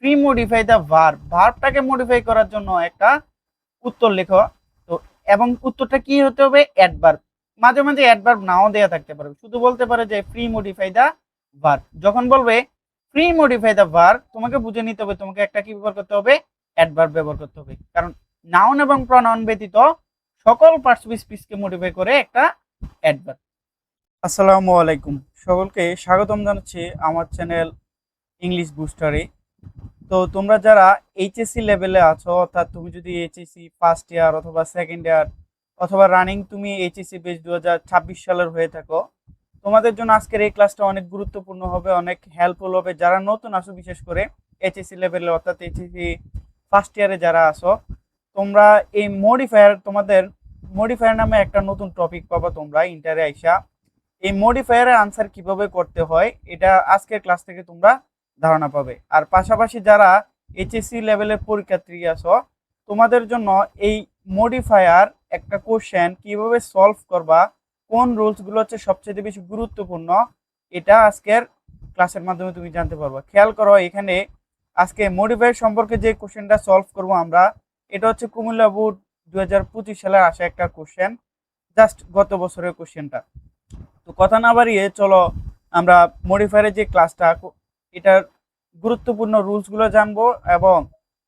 Pre modify the verb, ভার্বটাকে modify করার জন্য একটা উত্তর লেখো। তো এবং উত্তরটা কি হতে হবে? অ্যাডভার্ব। মাঝে মাঝে অ্যাডভার্ব নাও দেয়া থাকতে পারে, শুধু বলতে পারে যে প্রি মডিফাই দ্য ভার্ব। যখন বলবে প্রি মডিফাই দ্য ভার্ব, তোমাকে বুঝে নিতে হবে তোমাকে একটা কি ব্যবহার করতে হবে? অ্যাডভার্ব ব্যবহার করতে হবে। কারণ নাউন এবং প্রনাউন ব্যতীত সকল পার্টস অফ স্পিচকে মডিফাই করে একটা অ্যাডভার্ব। আসসালামু আলাইকুম, সকলকে স্বাগতম জানাচ্ছি আমার চ্যানেল ইংলিশ বুস্টারে। তো তোমরা যারা এইচএসসি লেভেলে আছো, অর্থাৎ তুমি যদি এইচএসসি ফার্স্ট ইয়ার অথবা সেকেন্ড ইয়ার অথবা রানিং তুমি এইচএসসি বেস 2026 সালের হয়ে থাকো, তোমাদের জন্য আজকের এই ক্লাসটা অনেক গুরুত্বপূর্ণ হবে, অনেক হেল্পফুল হবে। যারা নতুন আসো, বিশেষ করে এইচএসসি লেভেলে অর্থাৎ এইচএসসি ফার্স্ট ইয়ারে যারা আসো, তোমরা এই মডিফায়ার, তোমাদের মডিফায়ার নামে একটা নতুন টপিক পাবা তোমরা ইন্টারে আইসা। এই মডিফায়ারের আনসার কিভাবে করতে হয় এটা আজকের ক্লাস থেকে তোমরা ধারণা পাবে। আর পাশাপাশি যারা এইচএসসি লেভেলের পরীক্ষার্থী আছো, তোমাদের জন্য এই মডিফায়ার একটা কোশ্চেন কিভাবে সলভ করবা, কোন রুলসগুলো হচ্ছে সবচেয়ে বেশি গুরুত্বপূর্ণ, এটা আজকের ক্লাসের মাধ্যমে তুমি জানতে পারবা। খেয়াল করো, এখানে আজকে মডিফায়ার সম্পর্কে যে কোশ্চেনটা সলভ করব আমরা, এটা হচ্ছে কুমিল্লা বোর্ড 2025 সালে আসা একটা কোশ্চেন, জাস্ট গত বছরের কোশ্চেনটা। তো কথা না বাড়িয়ে চলো আমরা মডিফায়ারের যে ক্লাসটা, এটার গুরুত্বপূর্ণ রুলসগুলো জানবো এবং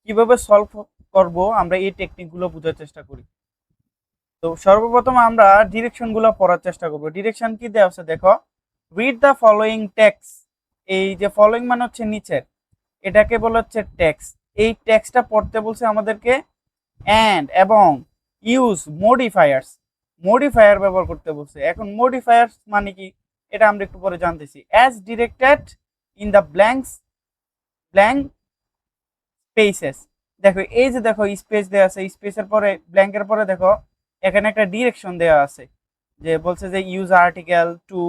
কিভাবে সলভ করব আমরা এই টেকনিকগুলো বোঝার চেষ্টা করি। তো সর্বপ্রথম আমরা ডিরেকশনগুলো পড়ার চেষ্টা করব। ডিরেকশন কি দেওয়া আছে দেখো, রিড দ্য ফলোয়িং টেক্সট। এই যে ফলোয়িং মানে হচ্ছে নিচের, এটাকে বলা হচ্ছে টেক্সট। এই টেক্সটটা পড়তে বলছে আমাদেরকে, অ্যান্ড এবং ইউজ মডিফায়ার্স, মডিফায়ার ব্যবহার করতে বলছে। এখন মডিফায়ার্স মানে কি এটা আমরা একটু পরে জানতেছি। As directed in the blank spaces. দেখো এই যে দেখো স্পেস দেওয়া আছে, স্পেসের পরে ব্ল্যাঙ্কের পরে দেখো এখানে একটা ডিরেকশন দেওয়া আছে, যে বলছে যে use article two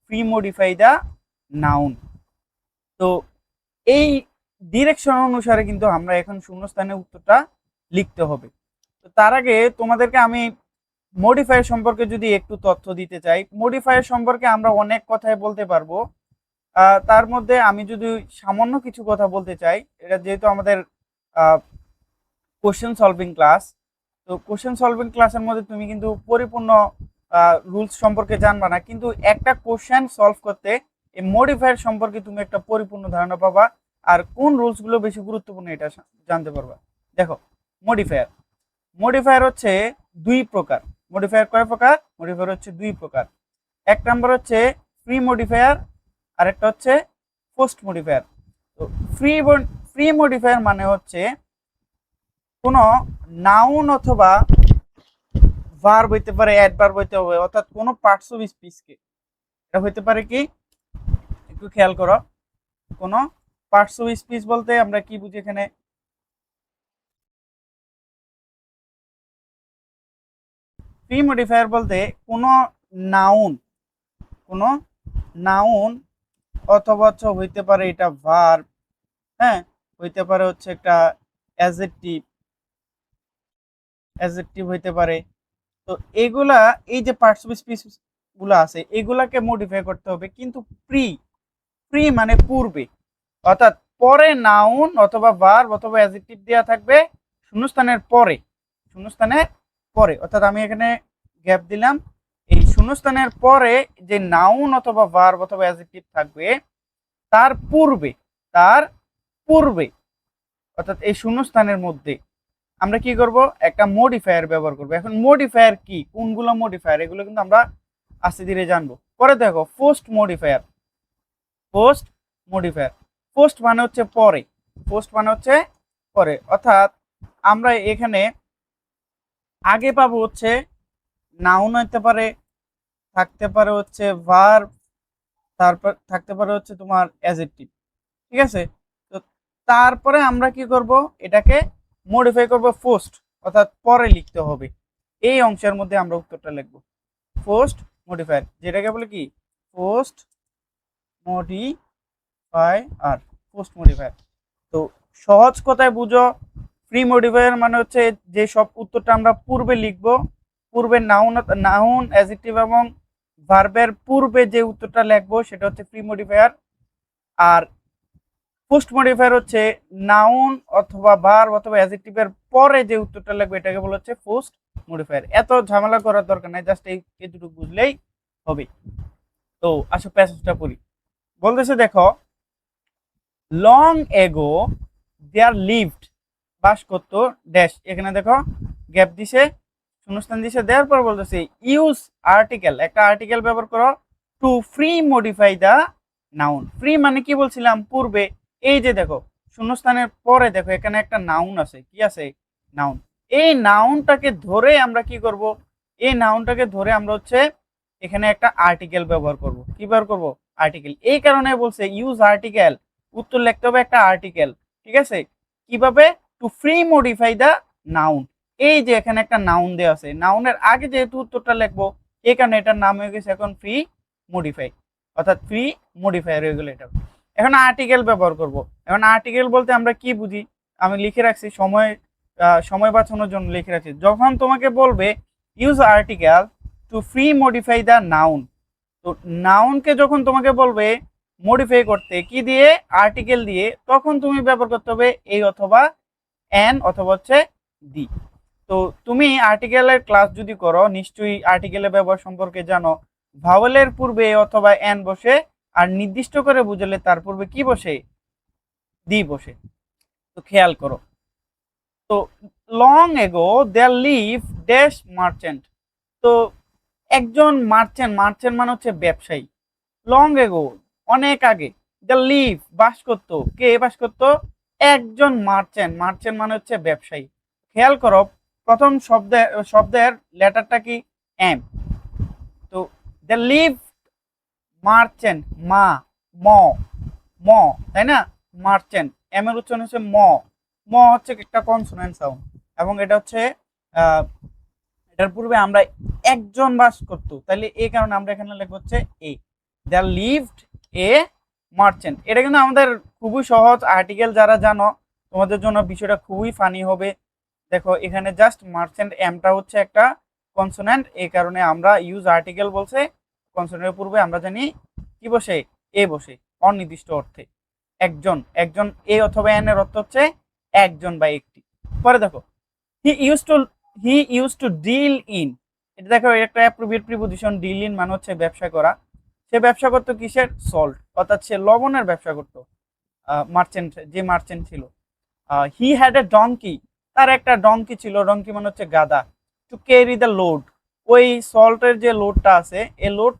pre modify the noun. তো এই ডিরেকশন অনুসারে কিন্তু আমরা এখন শূন্যস্থানে উত্তরটা লিখতে হবে। তো তার আগে তোমাদেরকে আমি মডিফায়ার সম্পর্কে যদি একটু তথ্য দিতে চাই। মডিফায়ার সম্পর্কে আমরা অনেক কথাই বলতে পারবো, তার মধ্যে আমি যদি সামান্য কিছু কথা বলতে চাই, এটা যেহেতু আমাদের কোশ্চেন সলভিং ক্লাস, তো কোশ্চেন সলভিং ক্লাসের মধ্যে তুমি কিন্তু পরিপূর্ণ রুলস সম্পর্কে জানবা না, কিন্তু একটা কোশ্চেন সলভ করতে এই মডিফায়ার সম্পর্কে তুমি একটা পরিপূর্ণ ধারণা পাবা, আর কোন রুলসগুলো বেশি গুরুত্বপূর্ণ এটা জানতে পারবা। দেখো, মডিফায়ার মডিফায়ার হচ্ছে দুই প্রকার। মডিফায়ার কয় প্রকার? মডিফায়ার হচ্ছে দুই প্রকার। এক নাম্বার হচ্ছে ফ্রি মডিফায়ার, আর একটা হচ্ছে পোস্ট মডিফায়ার। তো ফ্রি ফ্রি মডিফায়ার মানে হচ্ছে কোনো নাউন অথবা ভার্ব হইতে পারে, অ্যাডভার্ব হইতে হবে, অর্থাৎ কোনো পার্টস অফ স্পিচকে, এটা হইতে পারে কি, একটু খেয়াল করো, কোনো পার্টস অফ স্পিচ বলতে আমরা কি বুঝি এখানে? ফ্রি মডিফায়ার বলতে কোনো নাউন, কোনো নাউন অথবা হইতে পারে এটা ভার্ব, হ্যাঁ, হইতে পারে হচ্ছে একটা অ্যাডজেক্টিভ, অ্যাডজেক্টিভ হইতে পারে। তো এগুলা, এই যে পার্টস অফ স্পিচ গুলো আছে, এগুলাকে মডিফাই করতে হবে, কিন্তু প্রি, প্রি মানে পূর্বে, অর্থাৎ পরে নাউন অথবা ভার্ব অথবা অ্যাডজেক্টিভ দেওয়া থাকবে শূন্যস্থানের পরে, শূন্যস্থানের পরে। অর্থাৎ আমি এখানে গ্যাপ দিলাম, এই শূন্যস্থানের পরে যে নাউন অথবা ভার্ব অথবা অ্যাডজেক্টিভ থাকবে তার পূর্বে, তার পূর্বে, অর্থাৎ এই শূন্যস্থানের মধ্যে আমরা কি করব? একটা মডিফায়ার ব্যবহার করব। এখন মডিফায়ার কি, কোনগুলো মডিফায়ার, এগুলো কিন্তু আমরা আস্তে ধীরে জানবো। পরে দেখো post modifier. Post modifier, post মানে হচ্ছে পরে, পোস্ট মানে হচ্ছে পরে, অর্থাৎ আমরা এখানে আগে পাবো হচ্ছে নাউন হইতে পারে, থাকতে পারে হচ্ছে ভার্ব, তারপর থাকতে পারে হচ্ছে তোমার অ্যাডজেক্টিভ, ঠিক আছে? তো তারপরে আমরা কি করব? এটাকে মডিফাই করব পোস্ট, অর্থাৎ পরে লিখতে হবে। এই অংশের মধ্যে আমরা উত্তরটা লিখব পোস্ট মডিফায়ার, যেটাকে বলে কি, পোস্ট মডিফায়ার, পোস্ট মডিফায়ার। তো সহজ কথায় বুঝো, প্রি মডিফায়ার মানে হচ্ছে যে সব উত্তরটা আমরা পূর্বে লিখব, পূর্বে নাউন, নাউন অ্যাডজেক্টিভ এবং ভার্বের পূর্বে যে উত্তরটা লিখবো সেটা হচ্ছে প্রি মডিফায়ার। আর পোস্ট মডিফায়ার হচ্ছে নাউন অথবা ভার্ব অথবা অ্যাডজেক্টিভের পরে যে উত্তরটা লাগবে এটাকে বলা হচ্ছে পোস্ট মডিফায়ার। এত ঝামেলা করার দরকার নাই, জাস্ট এই দুটো বুঝলেই হবে। তো আসো প্যাসেজটা পড়ি। বলতেছে দেখো, লং এগো দেয়ার লিভড, বাস করত ড্যাশ, এখানে দেখো গ্যাপ দিছে, শূন্যস্থান দিছে, দেওয়ার পর বলতেছে ইউজ আর্টিকেল, একটা আর্টিকেল ব্যবহার করো to free modify the noun. Pre মানে কি বলছিলাম পূর্বে, এই যে দেখো শূন্যস্থানের পরে দেখো এখানে একটা নাউন আছে, কি আছে? নাউন। এই নাউনটাকে ধরে আমরা কি করব, এই নাউনটাকে ধরে আমরা হচ্ছে এখানে একটা আর্টিকেল ব্যবহার করব। কি ব্যবহার করব? আর্টিকেল। এই কারণে বলছে ইউজ আর্টিকেল, উত্তর লিখতে হবে একটা আর্টিকেল, ঠিক আছে? কিভাবে? To free modify the noun. এই যে এখানে একটা নাউন দেওয়া আছে, নাউনের আগে যেহেতু উত্তরটা লিখবো এই কারণে এটার নাম হয়ে গেছে এখন ফ্রি মডিফাই, অর্থাৎ ফ্রি মডিফায়ার হয়ে গেল এটা। এখন আর্টিকেল ব্যবহার করব। এখন আর্টিকেল বলতে আমরা কি বুঝি, আমি লিখে রাখছি, সময় বাঁচানোর জন্য লিখে রাখছি। যখন তোমাকে বলবে use article to free modify the noun, তো নাউনকে যখন তোমাকে বলবে মডিফাই করতে কি দিয়ে? আর্টিকেল দিয়ে, তখন তুমি ব্যবহার করতে হবে এই অথবা এন অথবা হচ্ছে দি। তো তুমি আর্টিকেলের ক্লাস যদি করো নিশ্চয়ই আর্টিকেলের ব্যবহার সম্পর্কে জানো। ভাওয়েলের পূর্বে অথবা এন বসে, আর নির্দিষ্ট করে বুঝালে তার পূর্বে কি বসে? দি বসে। তো খেয়াল করো, তো লং এগো দেয়ার লিভ ড্যাশ মার্চেন্ট, তো একজন মার্চেন্ট, মার্চেন্ট মানে হচ্ছে ব্যবসায়ী। লং এগো অনেক আগে, দ্য লিভ বাস করতো, কে বাস করতো? একজন মার্চেন্ট, মার্চেন্ট মানে হচ্ছে ব্যবসায়ী। খেয়াল করো প্রথম শব্দের লেটারটা কি? এম। তো দ্য লিভ মার্চেন্ট, মা, ম, ম, তাই না? মার্চেন্ট, এম এর উচ্চারণ হচ্ছে ম, ম হচ্ছে একটা কনসোনেন্ট সাউন্ড, এবং এটা হচ্ছে এটার পূর্বে আমরা একজন বাস করতো, তাহলে এই কারণে আমরা এখানে লিখব হচ্ছে এ, দ্য লিভড এ মার্চেন্ট। এটা কিন্তু আমাদের খুবই সহজ আর্টিকেল, যারা জানো তোমাদের জন্য বিষয়টা খুবই ফানি হবে। দেখো এখানে জাস্ট মার্চেন্ট, এমটা হচ্ছে একটা কনসোনেন্ট, এই কারণে আমরা ইউজ আর্টিকেল বলছে, কনসোনেন্টের পূর্বে আমরা জানি কি বসে? এ বসে, অনির্দিষ্ট অর্থে। একজন, একজন এ অথবা এন এর অর্থ হচ্ছে একজন বা একটি। পরে দেখো he used to deal in, এটা দেখো একটা অ্যাপ্রোপ্রিয়েট প্রিপজিশন, ডিল ইন মানে হচ্ছে ব্যবসা করা। সে ব্যবসা করতো কিসের? সল্ট, অর্থাৎ সে লবণের ব্যবসা করতো। মার্চেন্ট, যে মার্চেন্ট ছিল। হি হ্যাড এ ডঙ্কি, তার একটা ডঙ্কি ছিল, ডঙ্কি মানে হচ্ছে গাধা। টু ক্যারি দ্য লোড, ওই সল্টের যে লোডটা আছে এই লোড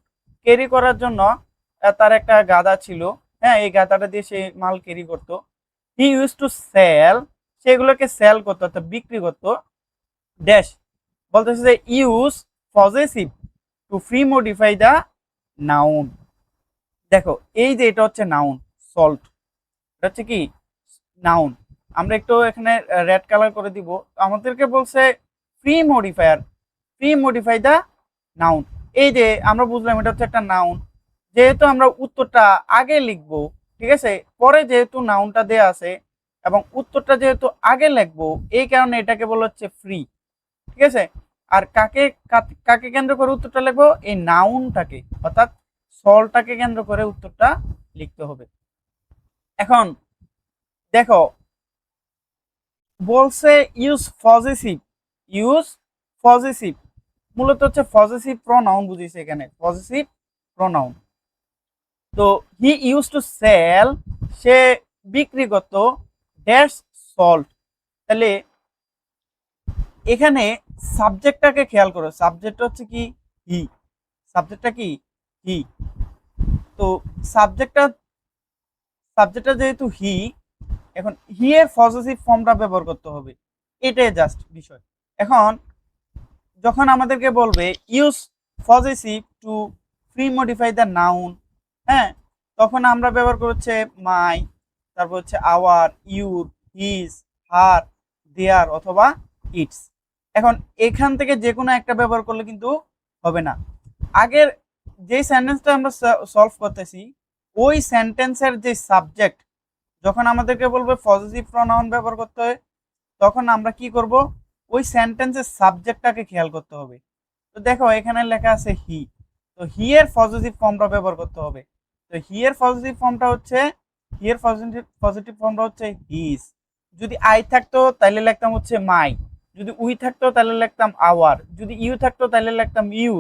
ক্যারি করার জন্য তার একটা গাধা ছিল। হ্যাঁ, এই গাধাটা দিয়ে সে মাল ক্যারি করতো। হি ইউজ টু সেল, সেগুলোকে সেল করতো অর্থাৎ বিক্রি করতো ড্যাশ, বলতেছে যে use possessive to free modify the noun. দেখো এই যে এটা হচ্ছে নাউন, সল্ট, এটা হচ্ছে কি? নাউন। আমরা একটু এখানে রেড কালার করে দিব, আমাদেরকে বলছে premodifier, free modify the noun. এই যে আমরা বুঝলাম এটা হচ্ছে একটা নাউন, যেহেতু আমরা উত্তরটা আগে লিখবো, ঠিক আছে, পরে যেহেতু নাউনটা দেয়া আছে এবং উত্তরটা যেহেতু আগে লিখবো, এই কারণে এটাকে বলা হচ্ছে ফ্রি, ঠিক আছে। আর কাকে কাকে কেন্দ্র করে উত্তরটা লিখবো? এই নাউনটাকে, অর্থাৎ সলটাকে কেন্দ্র করে উত্তরটা লিখতে হবে। এখন দেখো বলছে ইউজ পজেসিভ, ইউজ পজেসিভ মূলত হচ্ছে পজেসিভ প্রনাউন বুঝিয়েছে এখানে, পজেসিভ প্রনাউন। তো হি ইউজ টু সেল, সে বিক্রি করত ড্যাশ সল্ট, তাহলে এখানে সাবজেক্টটাকে খেয়াল করো, সাবজেক্ট হচ্ছে কি? হি, সাবজেক্টটা কি? হি। তো সাবজেক্টটা যেহেতু হি, এখন হি এর পজেসিভ ফর্মটা ব্যবহার করতে হবে, এটাই জাস্ট বিষয়। এখন যখন আমাদেরকে বলবে use possessive to premodify the noun, হ্যাঁ, তখন আমরা ব্যবহার করছে মাই, তারপর হচ্ছে our, your, his, her, their অথবা ইটস। এখন এখান থেকে যে কোনো একটা ব্যবহার করলে কিন্তু হবে না। আগের যে সেন্টেন্সটা আমরা সলভ করতেছি ওই সেন্টেন্সের যে সাবজেক্ট, যখন আমাদেরকে বলবে পজিটিভ প্রনাউন ব্যবহার করতে হয়, তখন আমরা কি করব? ওই সেন্টেন্সের সাবজেক্টটাকে খেয়াল করতে হবে। তো দেখো এখানে লেখা আছে হি, তো হি এর পজিটিভ ফর্মটা ব্যবহার করতে হবে। তো হি এর পজিটিভ ফর্মটা হচ্ছে হি এর পজিটিভ ফর্মটা হচ্ছে হিজ। যদি আই থাকতো তাহলে লিখতাম হচ্ছে মাই, যদি উই থাকতো তাহলে লিখতাম আওয়ার, যদি ইউ থাকতো তাহলে লিখতাম ইউ।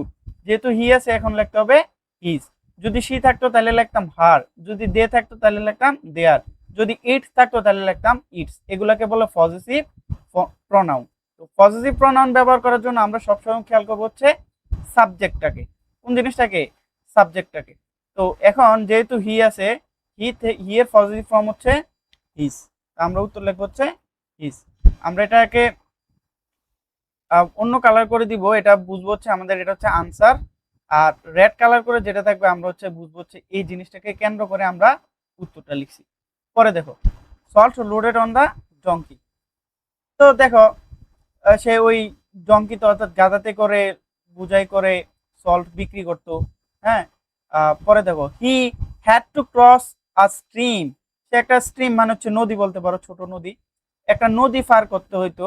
যেহেতু হি আছে এখন লিখতে হবে হিজ। যদি সি থাকতো তাহলে লিখতাম হার, যদি দে থাকতো তাহলে লিখতাম দেয়ার, যদি ইট থাকতো তাহলে লিখতাম ইটস। এগুলাকে বলে পজিটিভ প্রনাউন। তো পজিটিভ প্রনাউন ব্যবহার করার জন্য আমরা সবসময় খেয়াল করবো হচ্ছে সাবজেক্টটাকে। কোন জিনিসটাকে? সাবজেক্টটাকে। তো এখন যেহেতু হি আছে, হি এর পজিটিভ ফর্ম হচ্ছে হিজ, আমরা উত্তর লিখবো হচ্ছে হিজ। আমরা এটাকে অন্য কালার করে দিব, এটা বুঝবো হচ্ছে আমাদের এটা হচ্ছে আনসার। আর রেড কালার করে যেটা থাকবে আমরা হচ্ছে বুঝবো হচ্ছে এই জিনিসটাকে কেন্দ্র করে আমরা উত্তরটা লিখছি। পরে দেখো salt loaded on the donkey. তো দেখো সে ওই ডঙ্কিতে অর্থাৎ গাদাতে করে বুঝাই করে সল্ট বিক্রি করতো। হ্যাঁ, পরে দেখো he had to cross a stream. সে একটা স্ট্রিম মানে হচ্ছে নদী বলতে পারো, ছোট নদী। একটা নদী পার করতে হইতো,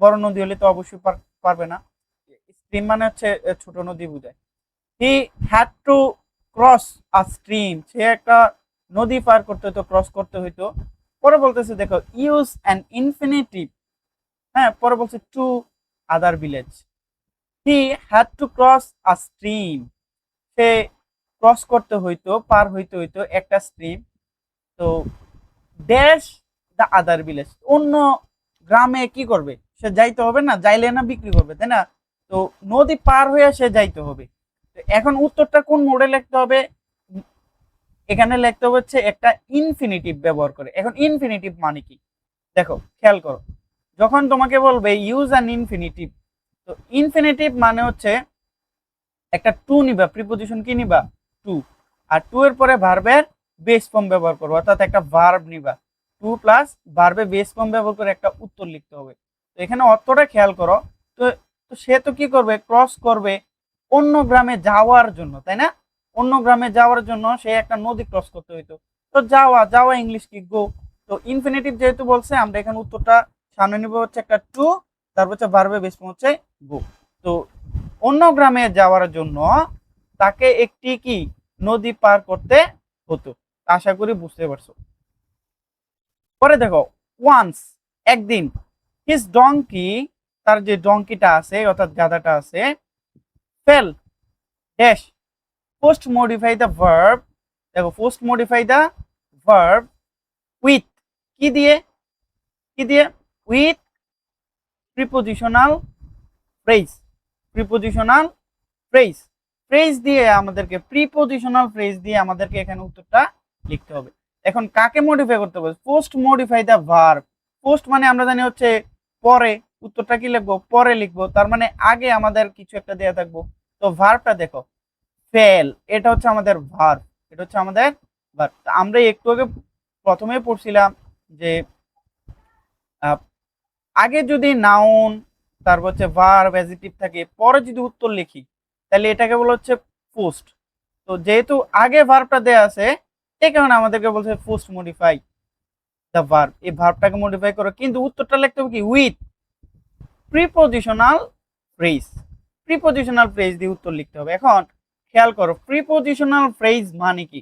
বড় নদী হলে তো অবশ্যই পারবে না। স্ট্রিম মানে হচ্ছে ছোট নদী বোঝায়। He had to cross a stream, সে একটা নদী পার করতে হইতো, ক্রস করতে হইতো। পরে বলতেছে দেখো ইউজ অ্যান ইনফিনিটিভ। হ্যাঁ, পরে বলছে to other village. He had to cross a stream, say cross করতে হইতো, পার হইতে হইতো একটা স্ট্রিম। তো ড্যাশ দ্য আদার ভিলেজ, অন্য গ্রামে কি করবে? সে যাইতে হবে না, যাইলে না বিক্রি করবে, তাই না? তো নদী পার হয়ে সে যাইতে হবে। এখন উত্তরটা কোন মোডে লিখতে হবে? এখানে লিখতে হচ্ছে একটা ইনফিনিটিভ ব্যবহার করে। এখন ইনফিনিটিভ মানে কি দেখো, খেয়াল করো। যখন তোমাকে বলবে ইউজ অ্যান ইনফিনিটিভ, তো ইনফিনিটিভ মানে হচ্ছে একটা টু নিবা, প্রিপোজিশন কি নিবা? টু। আর টু এর পরে ভার্বের বেস ফর্ম ব্যবহার করবো, অর্থাৎ একটা ভার্ব নিবা। টু প্লাস ভার্বে বেস ফর্ম ব্যবহার করে একটা উত্তর লিখতে হবে। তো এখানে অর্থটা খেয়াল করো। তো তো সে তো কি করবে? ক্রস করবে অন্য গ্রামে যাওয়ার জন্য, তাই না? অন্য গ্রামে যাওয়ার জন্য সে একটা নদী ক্রস করতে হইতো। তো যাওয়া, যাওয়া ইংলিশ কি? গো। তো ইনফিনিটিভ যেহেতু বলছে, আমরা এখানে উত্তরটা সামনে নিব হচ্ছে একটা টু, তারপর হচ্ছে ভার্বে বেস ফর্ম হচ্ছে গো। তো অন্য গ্রামে যাওয়ার জন্য তাকে একটি কি নদী পার করতে হতো। আশা করি বুঝতে পারছো। পরে দেখো ওয়ান্স, একদিন, হিজ ডঙ্কি, তার যে ডঙ্কিটা আছে অর্থাৎ গাধাটা আছে, fell dash post modify the verb. দেখো post modify the verb with, কি দিয়ে? কি দিয়ে? With prepositional phrase. Prepositional phrase, phrase দিয়ে আমাদেরকে, প্রিপোজিশনাল ফ্রেজ দিয়ে আমাদেরকে এখানে উত্তরটা লিখতে হবে। এখন কাকে মডিফাই করতে হবে? Post modify the verb. Post মানে আমরা জানি হচ্ছে পরে, উত্তরটা কি লিখবো? পরে লিখবো, তার মানে আগে আমাদের কিছু একটা দেয়া থাকবো। তো ভার্বটা দেখো ফেল, এটা হচ্ছে আমাদের ভার্ব, এটা হচ্ছে আমাদের ভার্ব। আমরা একটু আগে প্রথমে পড়ছিলাম যে আগে যদি নাউন, তারপর হচ্ছে ভার্ব অ্যাডজেক্টিভ থাকে, পরে যদি উত্তর লিখি তাহলে এটাকে বলা হচ্ছে পোস্ট। তো যেহেতু আগে ভার্বটা দেয়া আছে, এই কারণে আমাদেরকে বলছে পোস্ট মডিফাই দ্য ভার্ব, এই ভার্বটাকে মডিফাই করো, কিন্তু উত্তরটা লিখতে হবে কি? With prepositional phrase. Prepositional phrase দিয়ে উত্তর লিখতে হবে। এখন খেয়াল করো প্রিপোজিশনাল ফ্রেজ মানে কি।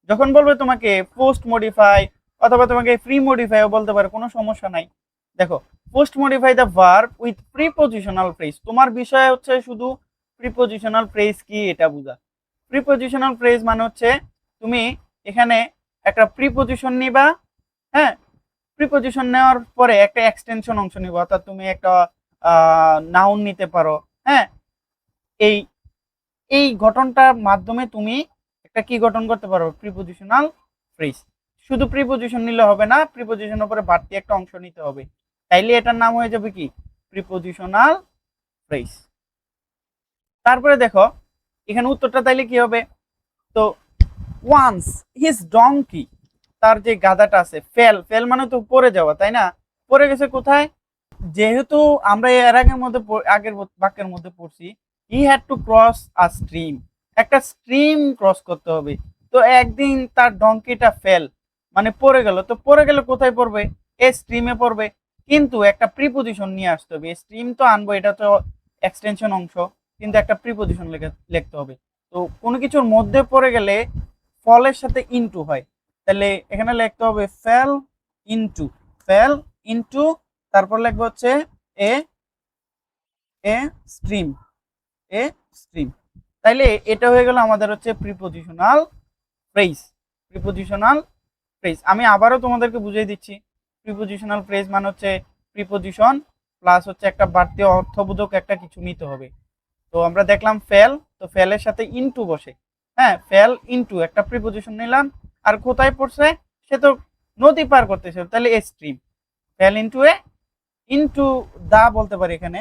যখন বলবে তোমাকে পোস্ট মডিফাই অথবা তোমাকে ফ্রি মডিফাইও বলতে পারে, কোনো সমস্যা নাই। দেখো post modify the verb with prepositional phrase, তোমার বিষয় হচ্ছে শুধু প্রিপোজিশনাল ফ্রেজ কি এটা বোঝা। প্রিপোজিশনাল ফ্রেজ মানে হচ্ছে তুমি এখানে একটা প্রিপোজিশন নিবা। হ্যাঁ, প্রিপোজিশন নেওয়ার পরে একটা এক্সটেনশন অংশ নিবা, অর্থাৎ তুমি একটা নাউন নিতে পারো। হ্যাঁ, এই এই গঠনটার মাধ্যমে তুমি একটা কি গঠন করতে পারো? Prepositional phrase. শুধু প্রিপোজিশন নিলে হবে না, প্রিপোজিশনের উপরে বাড়তি একটা অংশ নিতে হবে, তাইলে এটার নাম হয়ে যাবে কি? Prepositional phrase. তারপরে দেখো এখানে উত্তরটা তাইলে কি হবে? তো ওয়ান্স হিজ ডঙ্কি, তার যে গাধাটা আছে, ফেল, ফেল মানে তো পড়ে যাওয়া, তাই না? পড়ে গেছে কোথায়? যেহেতু আমরা এর আগের মধ্যে আগের বাক্যের মধ্যে পড়ছি হি had to cross a stream, একটা স্ট্রিম ক্রস করতে হবে। তো একদিন তার ডঙ্কিটা ফেল মানে পড়ে গেল। তো পড়ে গেলে কোথায় পড়বে? এ স্ট্রিমে পড়বে, কিন্তু একটা প্রিপোজিশন নিয়ে আসতে হবে। স্ট্রিম তো আনবো, এটা তো এক্সটেনশন অংশ, কিন্তু একটা প্রিপোজিশন লিখতে হবে। তো কোনো কিছুর মধ্যে পড়ে গেলে ফলের সাথে ইনটু হয়। তাহলে এখানে লিখতে হবে ফেল ইনটু তারপর লিখবো হচ্ছে এ এ স্ট্রিম এ স্ট্রিম। তাইলে এটা হয়ে গেল আমাদের হচ্ছে প্রিপজিশনাল ফ্রেজ। প্রিপজিশনাল ফ্রেজ আমি আবারও তোমাদেরকে বুঝিয়ে দিচ্ছি। প্রিপজিশনাল ফ্রেজ মানে হচ্ছে প্রিপজিশন প্লাস হচ্ছে একটা বাড়তি অর্থবোধক একটা কিছু নিতে হবে। তো আমরা দেখলাম ফেল, তো ফেলের সাথে ইনটু বসে, হ্যাঁ ফেল ইনটু একটা প্রিপজিশন নিলাম, আর কোথায় পড়ছে, সে তো নদী পার করতেছে, তাহলে এ স্ট্রিম। ফেল ইনটু দা বলতে পারি এখানে,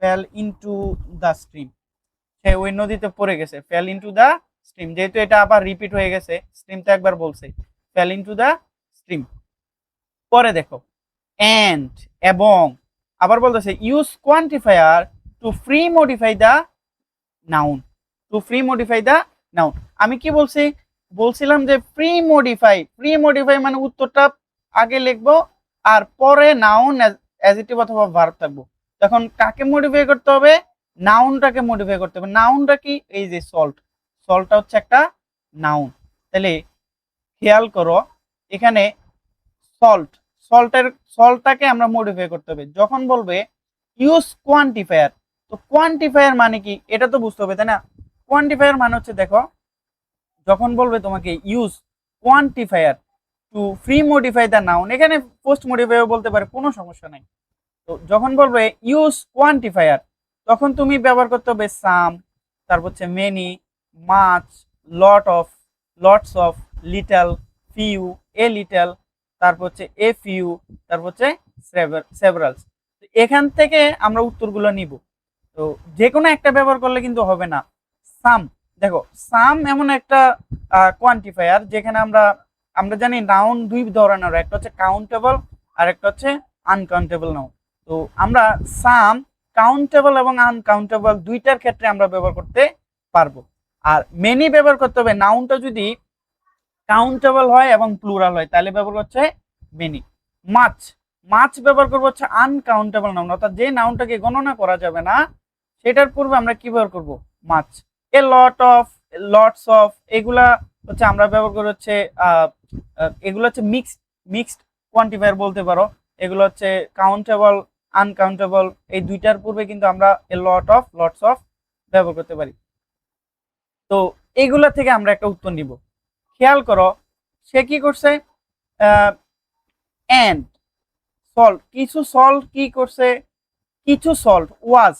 ফেল ইনটু দা স্ট্রিম, সে ওই নদীতে পড়ে গেছে, ফেল ইনটু দা স্ট্রিম, যেহেতু এটা আবার রিপিট হয়ে গেছে, স্ট্রিম তো একবার বলছে, ফেল ইনটু দা স্ট্রিম। পরে দেখো এন্ড এবং, আবার বলতেছে use quantifier to free modify the noun, to free modify the noun. আমি কি বলছি, বলছিলাম যে ফ্রি মডিফাই মানে উত্তরটা আগে লিখবো আর পরে নাউন অ্যাডজেক্টিভ অথবা ভার্ব থাকবো। তখন কাকে মডিফাই করতে হবে, নাউনটাকে মডিফাই করতে হবে। নাউনটা কি, এই যে সল্ট, সল্টটা হচ্ছে একটা নাউন। তাহলে খেয়াল করো এখানে সল্ট, সল্টটাকে আমরা মডিফাই করতে হবে। যখন বলবে ইউজ কোয়ান্টিফায়ার, তো কোয়ান্টিফায়ার মানে কি এটা তো বুঝতে হবে তাই না। কোয়ান্টিফায়ার মানে হচ্ছে দেখো, যখন বলবে তোমাকে use quantifier to premodify the noun, এখানে পোস্ট মডিফায়ার বলতে পারে, কোনো সমস্যা নাই। তো যখন বলবে ইউজ কোয়ান্টিফায়ার, তখন তুমি ব্যবহার করতে হবে সাম, তারপর হচ্ছে many, much, lots of, little, few, a little, তারপর হচ্ছে এ ফিউ, তারপর হচ্ছে সেভারালস। এখান থেকে আমরা উত্তরগুলো নিব। তো যে কোনো একটা ব্যবহার করলে কিন্তু হবে না। সাম, দেখো সাম এমন একটা কোয়ান্টিফায়ার যেখানে আমরা আমরা জানি নাউন দুই ধরনের, একটা হচ্ছে কাউন্টেবল আর একটা হচ্ছে আনকাউন্টেবল নাউন। তো আমরা সাম কাউন্টেবল এবং আনকাউন্টেবল দুইটার ক্ষেত্রে আমরা ব্যবহার করতে পারবো। আর মেনি ব্যবহার করতে হবে, নাউনটা যদি কাউন্টেবল হয় এবং প্লুরাল হয় তাহলে ব্যবহার হচ্ছে মেনি। মাছ, মাছ ব্যবহার করবো হচ্ছে আনকাউন্টেবল নাউন, অর্থাৎ যে নাউনটাকে গণনা করা যাবে না সেটার পূর্বে আমরা কি ব্যবহার করবো, মাছ। এ লটস অফ এগুলা হচ্ছে আমরা ব্যবহার করি হচ্ছে এগুলো হচ্ছে মিক্সড কোয়ান্টিফায়ার বলতে পারো। এগুলো হচ্ছে কাউন্টেবল আনকাউন্টেবল, এই দুইটার পূর্বে কিন্তু আমরা এ লটস অফ ব্যবহার করতে পারি। তো এগুলা থেকে আমরা একটা উত্তর নিব। খেয়াল করো সে কি করছে, এন্ড সল্ট, কিছু সল্ট কি করছে, কিছু salt was,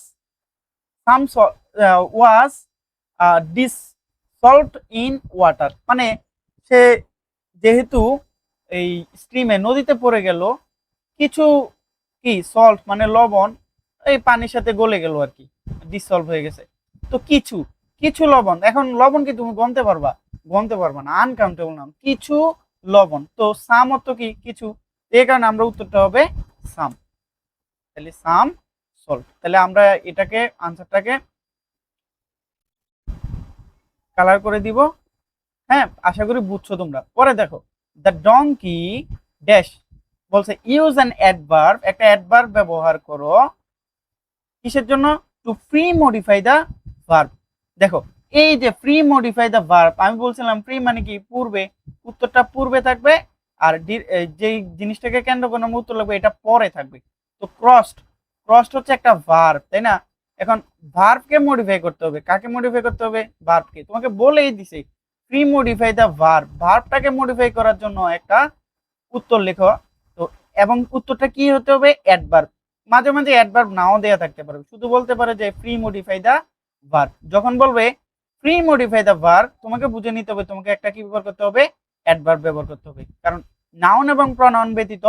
some was dissolved in water, মানে সে যেহেতু এই স্ট্রিমে নদীতে পড়ে গেল, কিছু কি সল্ট মানে লবণ এই পানির সাথে গলে গেল আর কি, ডিসসলভ হয়ে গেছে। তো কিছু কিছু লবণ, এখন লবণ কি তুমি গনতে পারবা, গনতে পারবা না, আনকাউন্টেবল নাম, কিছু লবণ। তো সাম অর্থ কি কিছু, এই কারণে আমরা উত্তরটা হবে সাম। তাহলে সাম সল্ট। তাহলে আমরা এটাকে আনসারটাকে কালার করে দিব। হ্যাঁ আশা করি বুঝছো তোমরা। পরে দেখো দ্য ডংকি ড্যাশ বলছে ইউজ অ্যান অ্যাডভার্ব, একটা অ্যাডভার্ব ব্যবহার করো কিসের জন্য, to free modify the verb. দেখো এই যে ফ্রি মডিফাই দা ভার্ব, আমি বলছিলাম ফ্রি মানে কি পূর্বে, উত্তরটা পূর্বে থাকবে, আর যেই জিনিসটাকে কেন্দ্র করে আমরা উত্তর লাগবে এটা পরে থাকবে। তো ক্রসড হচ্ছে একটা ভার্ব তাই না। এখন ভার্বকে মডিফাই করতে হবে, কাকে মডিফাই করতে হবে, ভার্বকে। তোমাকে বলেই দিছে ফ্রি মডিফাই দা ভার্ব, ভার্বটাকে মডিফাই করার জন্য একটা উত্তর লেখো। তো এবং উত্তরটা কি হতে হবে, অ্যাডভার্ব। মাঝে মাঝে অ্যাডভার্ব নাও দেয়া থাকতে পারে, শুধু বলতে পারে যে ফ্রি মডিফাই দা ভার্ব। যখন বলবে ফ্রি মডিফাই দা ভার্ব, তোমাকে বুঝে নিতে হবে তোমাকে একটা কি ব্যবহার করতে হবে, অ্যাডভার্ব ব্যবহার করতে হবে। কারণ নাউন এবং প্রনাউন ব্যতীত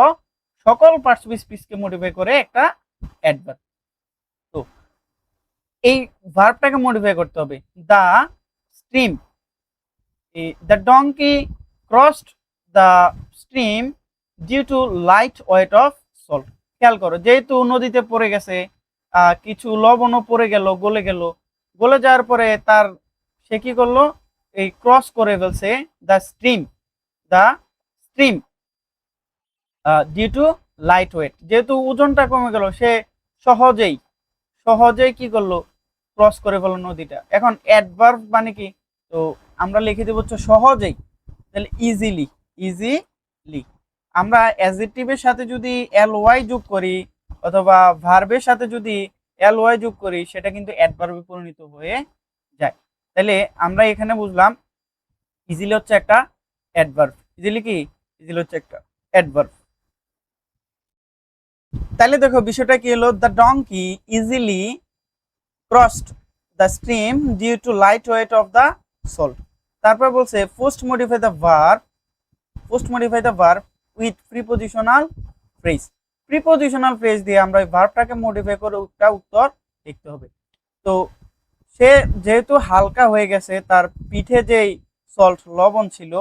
সকল পার্টস অফ স্পিচকে মডিফাই করে একটা অ্যাডভার্ব। তো এই ভার্বটাকে মডিফাই করতে হবে। The stream, the donkey crossed the stream due to light weight of salt. খেয়াল করো যেহেতু নদীতে পড়ে গেছে, কিছু লবণও পড়ে গেল, গলে গেল, গলে যাওয়ার পরে তার সে কি করলো, এই ক্রস করে ফেলছে the stream due to light weight, যেহেতু ওজনটা কমে গেল সে সহজেই সহজেই কি করলো, ক্রস করে ফেললো নদীটা। এখন অ্যাডভার্ব মানে কি, তো আমরা লিখে দেবো হচ্ছে সহজেই, তাহলে ইজিলি, ইজিলি। আমরা অ্যাডজেক্টিভের সাথে যদি ly যোগ করি অথবা ভার্বের সাথে যদি ly যোগ করি সেটা কিন্তু অ্যাডভার্বে পরিণত হয়ে যায়। তাহলে আমরা এখানে বুঝলাম ইজিলি হচ্ছে একটা অ্যাডভার্ব। ইজিলি কি? ইজিলি হচ্ছে একটা অ্যাডভার্ব। তাহলে দেখো বিষয়টা কি হলো, the donkey easily crossed the stream due to light weight of the salt. তারপর বলছে post modify the verb with prepositional phrase. Prepositional phrase দিয়ে আমরা ওই ভার্বটাকে মডিফাই করে একটা উত্তর লিখতে হবে। তো সে যেহেতু হালকা হয়ে গেছে, তার পিঠে যেই সল্ট লবণ ছিল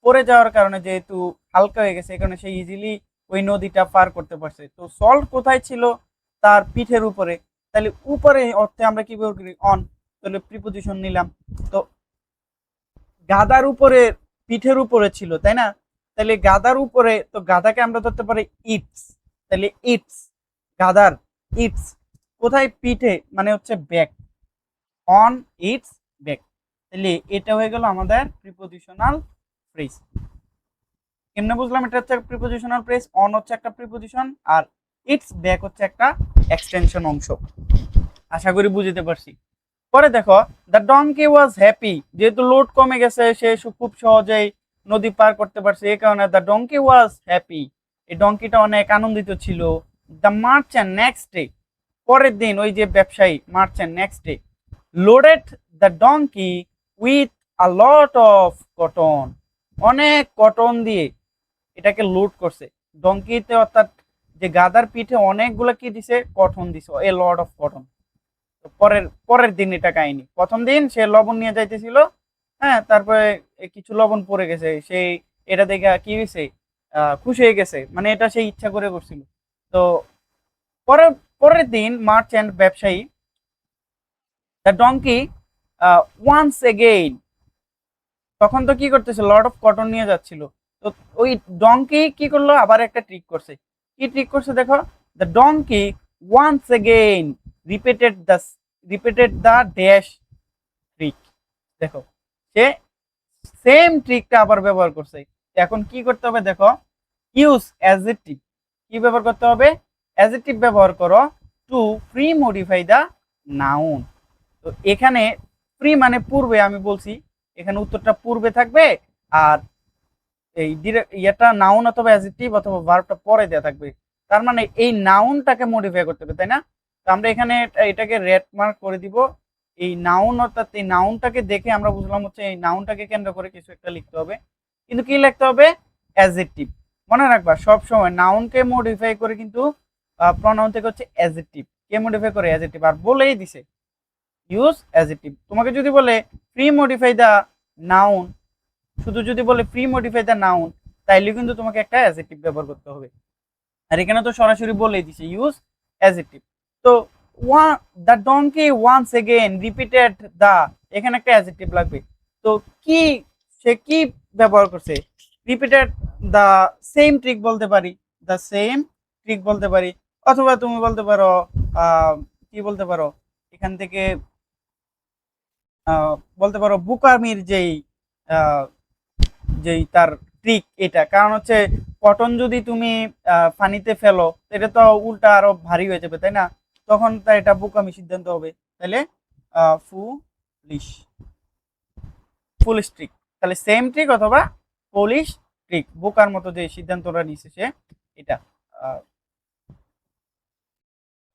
পড়ে যাওয়ার কারণে যেহেতু হালকা হয়ে গেছে, এই কারণে সে ইজিলি ওই নদীটা পার করতে পারছে। তো সল্ট কোথায় ছিল? তার পিঠের উপরে। তাহলে উপরে অর্থে আমরা কি ব্যবহার করি? অন। তাহলে প্রিপোজিশন নিলাম। তো গাদার উপরে, পিঠের উপরে ছিল, তাই না? তাহলে গাদার উপরে, তো গাদাকে আমরা ধরতে পারি ইটস। তাহলে ইটস, গাদার ইটস কোথায়? পিঠে, মানে হচ্ছে ব্যাক, অন ইটস ব্যাক। তাহলে এটা হয়ে গেল আমাদের প্রিপোজিশনাল ফ্রেজ। কেমনে বুঝলাম এটা হচ্ছে প্রিপোজিশনাল ফ্রেজ? অন হচ্ছে একটা প্রিপোজিশন আর ইটস ব্যাক হচ্ছে একটা এক্সটেনশন অংশ। আশা করি বুঝতে পারছি। পরে দেখো, দ্য ডঙ্কি ওয়াজ হ্যাপি, যেহেতু লোড কমে গেছে সে খুব সহজেই নদী পার করতে পারছে, এই কারণে দ্য ডঙ্কি ওয়াজ হ্যাপি, এই ডঙ্কিটা অনেক আনন্দিত ছিল। দ্য মার্চেন্ট নেক্সট ডে, পরের দিন ওই যে ব্যবসায়ী merchant next day loaded the donkey with a lot of cotton, অনেক কটন দিয়ে এটাকে লোড করছে। ডঙ্কিতে অর্থাৎ যে গাদার পিঠে অনেকগুলো কি দিছে? কটন দিছে, এ লট অফ কটন। পরের পরের দিন এটা কাহিনী। প্রথম দিন সে লবণ নিয়ে যাইতেছিল, হ্যাঁ, তারপরে কিছু লবণ পড়ে গেছে, সেই এটা দেখে কি হয়েছে? খুশি হয়ে গেছে, মানে এটা সে ইচ্ছা করে করছিল। তো পরের পরের দিন মার্চেন্ট ব্যবসায়ী দ্য ডঙ্কি ওয়ান্স এগেইন, তখন তো কি করতেছে? লট অফ কটন নিয়ে যাচ্ছিল। তো ওই ডঙ্কি কি করলো? আবার একটা ট্রিক করছে। কি ট্রিক করছে দেখো, the donkey once again repeated the dash trick. দেখো, সে সেম ট্রিকটা আবার ব্যবহার করছে। এখন কি করতে হবে দেখো, ইউজ অ্যাডজেক্টিভ। কি ব্যবহার করতে হবে? অ্যাডজেক্টিভ ব্যবহার করো two pre modify the noun. তো এখানে প্রি মানে পূর্বে, আমি বলছি এখানে উত্তরটা পূর্বে থাকবে, আর এই এটা নাউন অথবা অ্যাডজেক্টিভ অথবা ভার্বটা পরে দেওয়া থাকবে। তার মানে এই নাউনটাকে মডিফাই করতে হবে, তাই না? তো আমরা এখানে এটাকে রেড মার্ক করে দিব। এই নাউন, অর্থাৎ এই নাউনটাকে দেখে আমরা বুঝলাম হচ্ছে এই নাউনটাকে কেন্দ্র করে কিছু একটা লিখতে হবে। কিন্তু কি লিখতে হবে? অ্যাডজেক্টিভ। মনে রাখবা সব সময় নাউনকে মডিফাই করে কিন্তু প্রনাউন থেকে হচ্ছে অ্যাডজেক্টিভ। কে মডিফাই করে? অ্যাডজেক্টিভ। আর বলেই দিছে ইউজ অ্যাডজেক্টিভ। তোমাকে যদি বলে প্রি মডিফাই দ্য নাউন, শুধু যদি বলে প্রি মডিফাই দ্য নাউন, তাইলে কিন্তু তোমাকে একটা অ্যাডজেক্টিভ ব্যবহার করতে হবে। আর এখানে তো সরাসরি বলেই দিছে ইউজ অ্যাডজেক্টিভ। তো the donkey once again repeated the, এখানে একটা অ্যাডজেক্টিভ লাগবে। তো কি, সে কি ব্যবহার করছে? রিপিটেড দ্য সেম ট্রিক বলতে পারি, দ্য সেম ট্রিক বলতে পারি, অথবা তুমি বলতে পারো কি বলতে পারো এখান থেকে বলতে পারো বুকামির যেই যেই তার ট্রিক এটা। কারণ হচ্ছে কটন যদি তুমি পানিতে ফেলো এটা তো উল্টা আরো ভারী হয়ে যাবে, তাই না? তখন তা এটা বুকামি সিদ্ধান্ত হবে। তাহলে ফুলিশ, ফুলিশ ট্রিক। তাহলে সেম ট্রিক অথবা পুলিশ ট্রিক, বোকার মতো যে সিদ্ধান্তটা নিছে সে, এটা।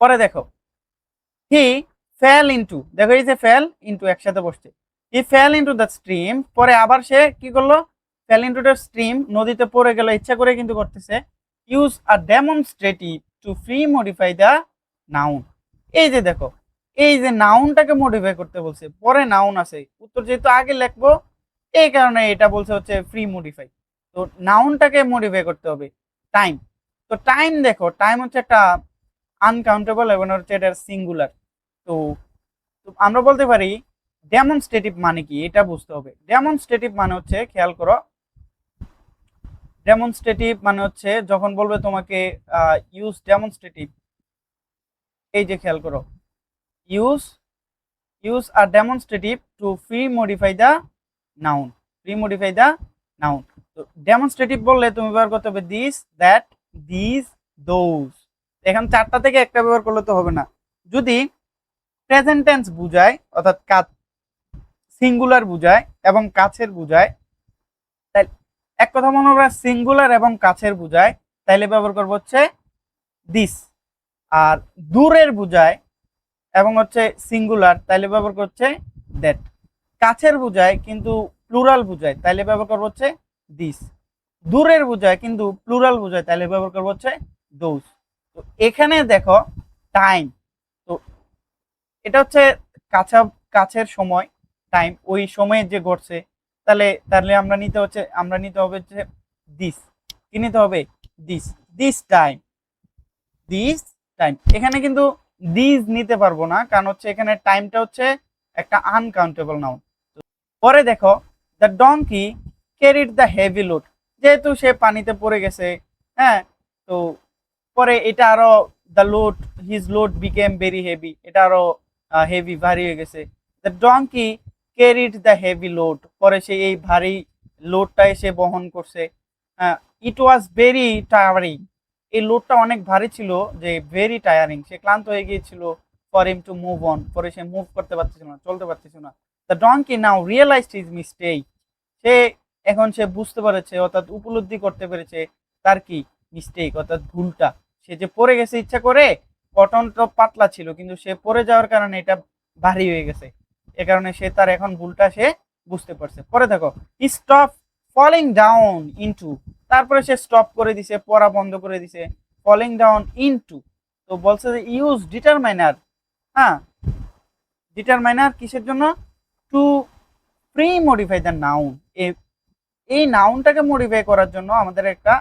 পরে দেখো, হি ফেল ইনটু, দেখো এই যে ফেল ইনটু একসাথে বসছে, হি ফেল ইনটু দ্য স্ট্রিম। পরে আবার সে কি করলো? ফেল ইনটু দ্য স্ট্রিম, নদীতে পড়ে গেল, ইচ্ছা করে কিন্তু করতেছে। Use a demonstrative to premodify the noun. এই যে দেখো, এই যে নাউনটাকে মডিফাই করতে বলছে, পরে নাউন আছে, উত্তর যেহেতু আগে লিখবো এই কারণে এটা বলছে হচ্ছে ফ্রি মডিফাই। তো নাউনটাকে মডিফাই করতে হবে। টাইম, তো টাইম দেখো, টাইম হচ্ছে একটা আনকাউন্টেবল এবং হচ্ছে এটা সিঙ্গুলার। তো আমরা বলতে পারি ডেমনস্ট্রেটিভ মানে কি, এটা বুঝতে হবে। ডেমনস্ট্রেটিভ মানে হচ্ছে, খেয়াল করো, ডেমনস্ট্রেটিভ মানে হচ্ছে যখন বলবে তোমাকে ইউজ ডেমনস্ট্রেটিভ, এই যে খেয়াল করো, ইউজ ইউজ আর demonstrative to pre modify the noun, pre modify the noun. তো ডেমনস্ট্রেটিভ বললে তুমি ব্যবহার করতে হবে দিস, দ্যাট, দিস, দোজ। এখন চারটা থেকে একটা ব্যবহার করলে তো হবে না। যদি প্রেজেন্ট টেন্স বুঝায়, অর্থাৎ কাজ সিঙ্গুলার বুঝায় এবং কাছের বুঝায়, তাই এক কথা মনে আমরা সিঙ্গুলার এবং কাছের বুঝায়, তাইলে ব্যবহার করবো হচ্ছে দিস। আর দূরের বুঝায় এবং হচ্ছে সিঙ্গুলার, তাইলে ব্যবহার করছে দ্যাট। কাছের বুঝায় কিন্তু প্লুরাল বুঝায়, তাইলে ব্যবহার করবো হচ্ছে দিস। দূরের বুঝায় কিন্তু প্লুরাল বুঝায়, তাইলে ব্যবহার করবো হচ্ছে দোজ। তো এখানে দেখো টাইম, তো এটা হচ্ছে কাছা কাছের সময়, টাইম ওই সময়ে যে ঘটছে, তাহলে তাহলে আমরা নিতে হবে হচ্ছে দিস। কি নিতে হবে? This, this time, this time. এখানে কিন্তু দিস নিতে পারবো না, কারণ হচ্ছে এখানে টাইমটা হচ্ছে একটা আনকাউন্টেবল নাউন। পরে দেখো the donkey carried the heavy load, যেহেতু সে পানিতে পড়ে গেছে, হ্যাঁ, তো পরে এটা আরো the load, his load became very heavy, এটা আরো হেভি, ভারী হয়ে গেছে। The donkey carried the heavy load, পরে সে এই ভারী লোডটা এসে বহন করছে। ইট ওয়াজ ভেরি টায়ারিং, এই লোডটা অনেক ভারী ছিল, যে ভেরি টায়ারিং, সে ক্লান্ত হয়ে গিয়েছিল। For him to move on, পরে সে মুভ করতে পারতেছিল না, চলতে পারতেছিল না। The donkey now realised his mistake, সে এখন সে বুঝতে পেরেছে, অর্থাৎ উপলব্ধি করতে পেরেছে তার কি মিস্টেক, অর্থাৎ ভুলটা। সে যে পড়ে গেছে ইচ্ছা করে, কটনটা পাতলা ছিল কিন্তু সে পড়ে যাওয়ার কারণে এটা ভারী হয়ে গেছে, এ কারণে সে তার এখন ভুলটা সে বুঝতে পারছে। পরে দেখো স্টপ ফলিং ডাউন ইনটু, তারপরে সে স্টপ করে দিছে, পড়া বন্ধ করে দিছে। ফলিং ডাউন ইনটু, তো বলছে যে ইউজ ডিটারমাইনার, হ্যাঁ, ডিটারমাইনার কিসের জন্য? Two pre modify the noun, এই নাউনটাকে মডিফাই করার জন্য আমাদের একটা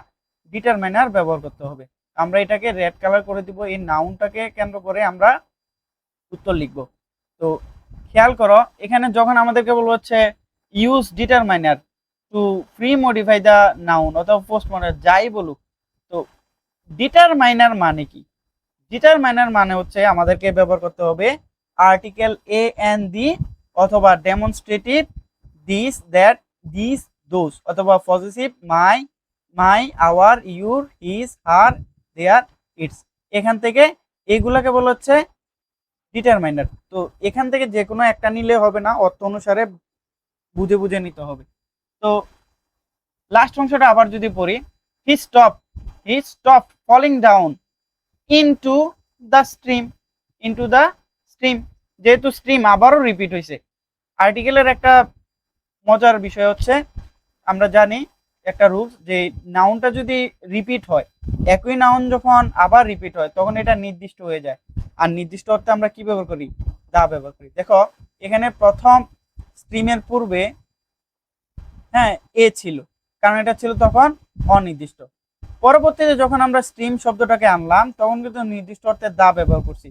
ডিটারমাইনার ব্যবহার করতে হবে। আমরা এটাকে রেড কালার করে দিব, এই নাউনটাকে কেন্দ্র করে আমরা উত্তর লিখব। তো খেয়াল করো, এখানে যখন আমাদেরকে বলবো হচ্ছে use determiner two pre modify the noun অথবা পোস্ট মডিফাই, যাই বলুক, তো ডিটারমাইনার মানে কি? ডিটারমাইনার মানে হচ্ছে আমাদেরকে ব্যবহার করতে হবে আর্টিকেল এ এন দি, অথবা demonstrative this, that, this, those, অথবা positive my, my, our, your, his, her, their, its. এখান থেকে এগুলাকে বলা হচ্ছে ডিটারমাইনার। তো এখান থেকে যে কোনো একটা নিলে হবে না, অর্থ অনুসারে বুঝে বুঝে নিতে হবে। তো লাস্ট অংশটা আবার যদি পড়ি, he stop falling down into the stream, into the stream, যেহেতু স্ট্রিম আবারও রিপিট হয়েছে। আর্টিকেলের একটা মজার বিষয় হচ্ছে, আমরা জানি একটা রুলস, যে নাউনটা যদি রিপিট হয়, একই নাউন যখন আবার রিপিট হয় তখন এটা নির্দিষ্ট হয়ে যায়। আর নির্দিষ্ট অর্থে আমরা কি ব্যবহার করি? দা ব্যবহার করি। দেখো এখানে প্রথম স্ট্রিমের পূর্বে, হ্যাঁ, এ ছিল, কারণ এটা ছিল তখন অনির্দিষ্ট। পরবর্তীতে যখন আমরা স্ট্রিম শব্দটাকে আনলাম তখন কিন্তু নির্দিষ্ট অর্থে দা ব্যবহার করছি।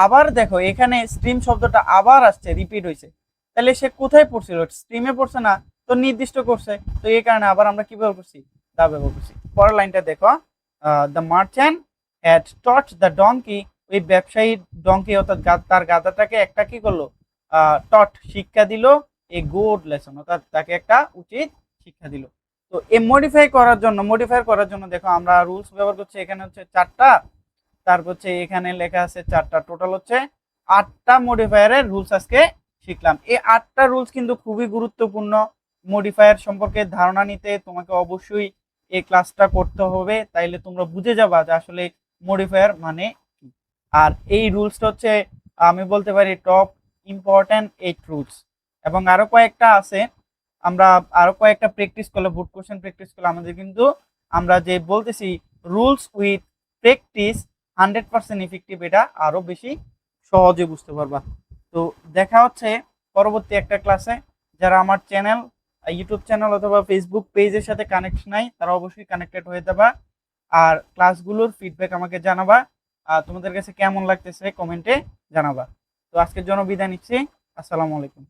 আবার দেখো এখানে স্ট্রিম শব্দটা আবার আসছে, রিপিট হয়েছে, তাহলে সে কোথায় পড়ছিল? স্ট্রিমে পড়ছে না, তো নির্দিষ্ট করছে, তো এই কারণে আবার আমরা কি ব্যবহার করছি? দা ব্যবহার করছি। পরের লাইনটা দেখো, the merchant had taught the donkey, ওই ব্যবসায়ী ডঙ্কি অর্থাৎ তার গাধাটাকে একটা কি করলো? টট, শিক্ষা দিল, এ গুড লেসন, অর্থাৎ তাকে একটা উচিত শিক্ষা দিল। তো এই মডিফাই করার জন্য দেখো আমরা রুলস ব্যবহার করছি। এখানে হচ্ছে 4টা, তারপর হচ্ছে এখানে লেখা আছে 4টা, টোটাল হচ্ছে 8টা মডিফায়ারের রুলস আজকে শিখলাম। এই 8টা রুলস কিন্তু খুবই গুরুত্বপূর্ণ। মডিফায়ার সম্পর্কে ধারণা নিতে তোমাকে অবশ্যই এই ক্লাসটা করতে হবে, তাইলে তোমরা বুঝে যাবা যে আসলে মডিফায়ার মানে কি। আর এই রুলসটা হচ্ছে আমি বলতে পারি টপ ইম্পর্টেন্ট 8 রুলস, এবং আরো কয়েকটা আছে। আমরা আরো কয়েকটা প্র্যাকটিস করলে, বুট কোশ্চেন প্র্যাকটিস করলে আমাদের কিন্তু, আমরা যে বলতেছি রুলস উইথ প্র্যাকটিস 100% ইফেক্টিভ, এটা আরো বেশি সহজে বুঝতে পারবা। তো দেখা হচ্ছে পরবর্তী একটা ক্লাসে। যারা আমার চ্যানেল, ইউটিউব চ্যানেল অথবা ফেসবুক পেজের সাথে কানেক্ট নাই, তারা অবশ্যই কানেক্টেড হয়ে যাবা। আর ক্লাসগুলোর ফিডব্যাক আমাকে জানাবা, আর তোমাদের কাছে কেমন লাগতেছে কমেন্টে জানাবা। তো আজকের জন্য বিদায় নিচ্ছি। আসসালামু আলাইকুম।